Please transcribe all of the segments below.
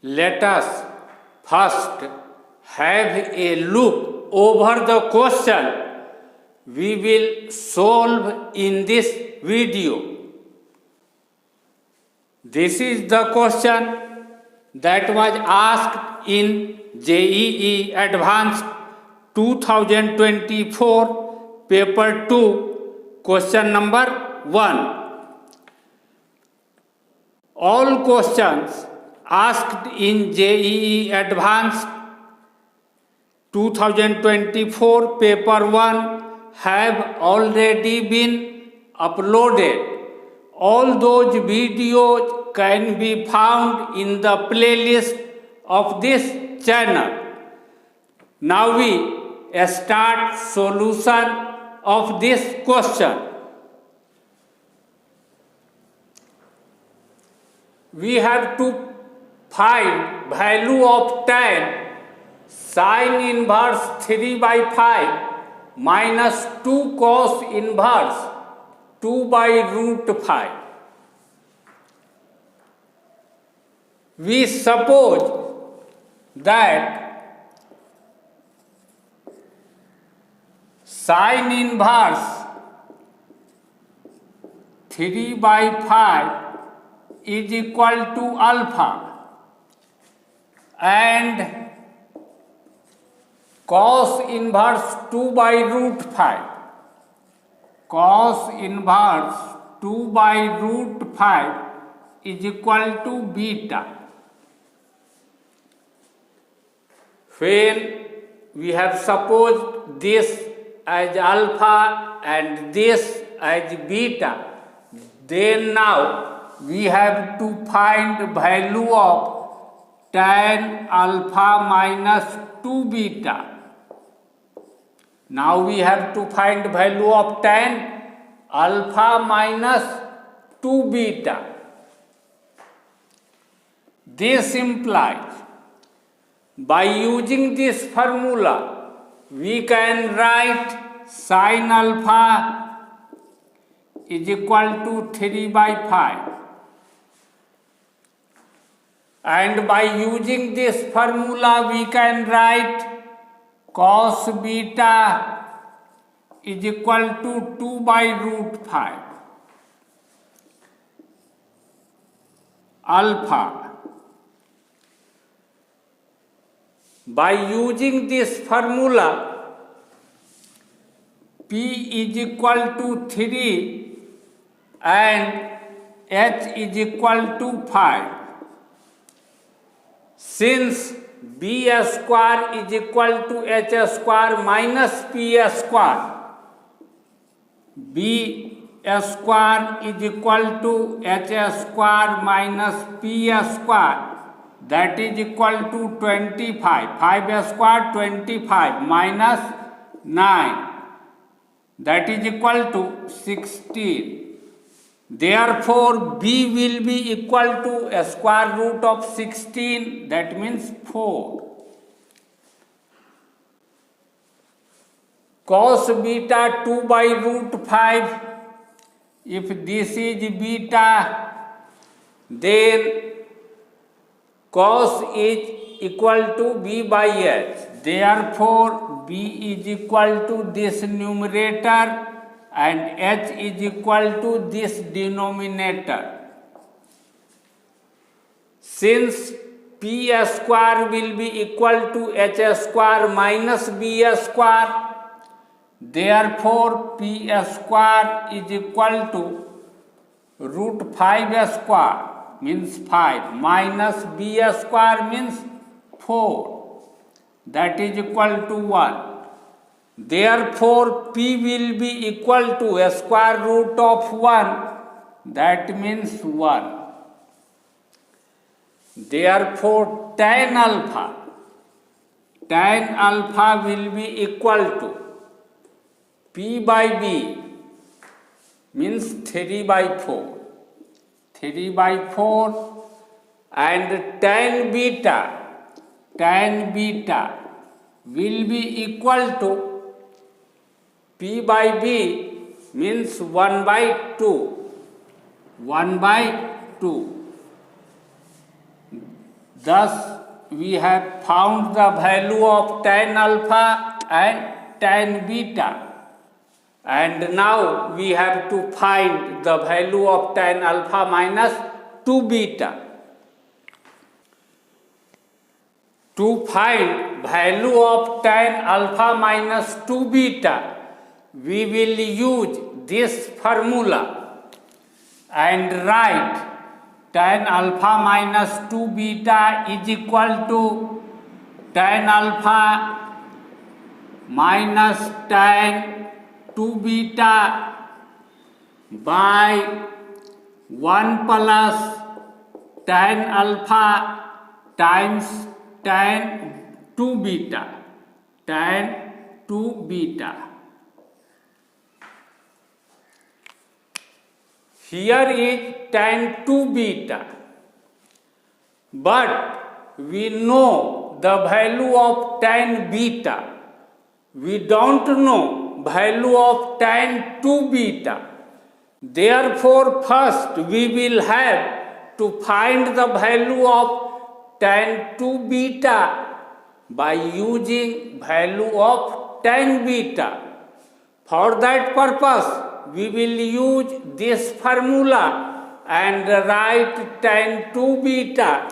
Let us first have a look over the question we will solve in this video. This is the question that was asked in JEE Advanced 2024 Paper 2, question number 1. All questions asked in JEE Advanced 2024 Paper 1 have already been uploaded. All those videos can be found in the playlist of this channel. Now we start solution of this question. We have to find value of tan sin inverse 3 by 5 minus 2 cos inverse 2 by root 5. We suppose that sin inverse 3 by 5 is equal to alpha and cos inverse 2 by root 5. Cos inverse 2 by root 5 is equal to beta. When we have supposed this as alpha and this as beta, then now we have to find value of tan alpha minus 2 beta. Now we have to find value of tan alpha minus 2 beta. This implies by using this formula we can write sin alpha is equal to 3 by 5. And by using this formula we can write cos beta is equal to 2 by root 5. Alpha. By using this formula, P is equal to 3 and H is equal to 5. Since B square is equal to H square minus P square, B square is equal to H square minus P square, that is equal to 25. 5 square 25 minus 9, that is equal to 16. Therefore, B will be equal to a square root of 16, that means 4. Cos beta 2 by root 5, if this is beta, then cos is equal to B by H. Therefore, B is equal to this numerator and H is equal to this denominator. Since P square will be equal to H square minus B square, therefore P square is equal to root 5 square means 5 minus B square means 4, that is equal to 1. Therefore, P will be equal to a square root of 1, that means 1. Therefore, tan alpha will be equal to P by B means 3 by 4. 3 by 4 and tan beta will be equal to P by B means 1 by 2. Thus, we have found the value of tan alpha and tan beta. And now we have to find the value of tan alpha minus 2 beta. To find value of tan alpha minus 2 beta, we will use this formula and write tan alpha minus 2 beta is equal to tan alpha minus tan 2 beta by 1 plus tan alpha times tan 2 beta, tan 2 beta. Here is tan 2 beta, but we know the value of tan beta. We don't know value of tan 2 beta. Therefore, first we will have to find the value of tan 2 beta by using value of tan beta. For that purpose, we will use this formula and write tan 2 beta.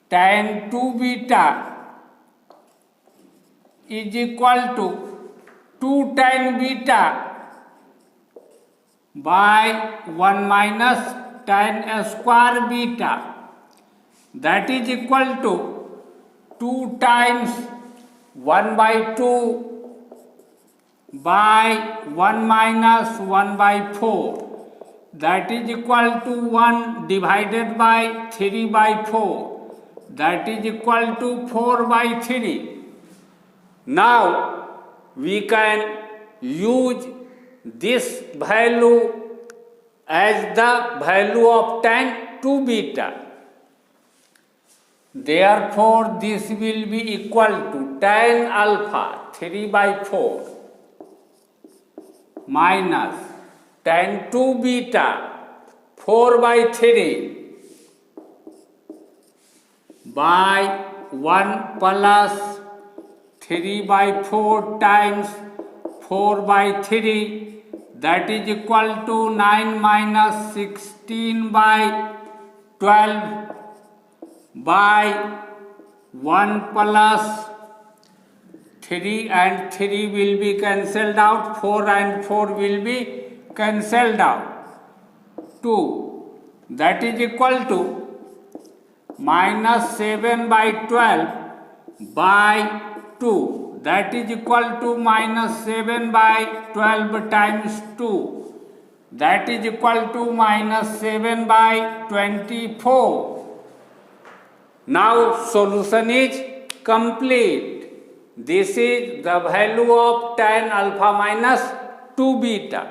Tan 2 beta is equal to 2 tan beta by 1 minus tan square beta, that is equal to 2 times 1 by 2 by 1 minus 1 by 4, that is equal to 1 divided by 3 by 4, that is equal to 4 by 3. Now we can use this value as the value of tan 2 beta. Therefore, this will be equal to tan alpha 3 by 4 minus tan 2 beta 4 by 3 by 1 plus 3 by 4 times 4 by 3, that is equal to 9 minus 16 by 12 by 1 plus 3 and 3 will be cancelled out, 4 and 4 will be cancelled out, 2, that is equal to minus 7 by 12 by 2, that is equal to minus 7 by 12 times 2, that is equal to minus 7 by 24. Now solution is complete. This is the value of tan alpha minus 2 beta.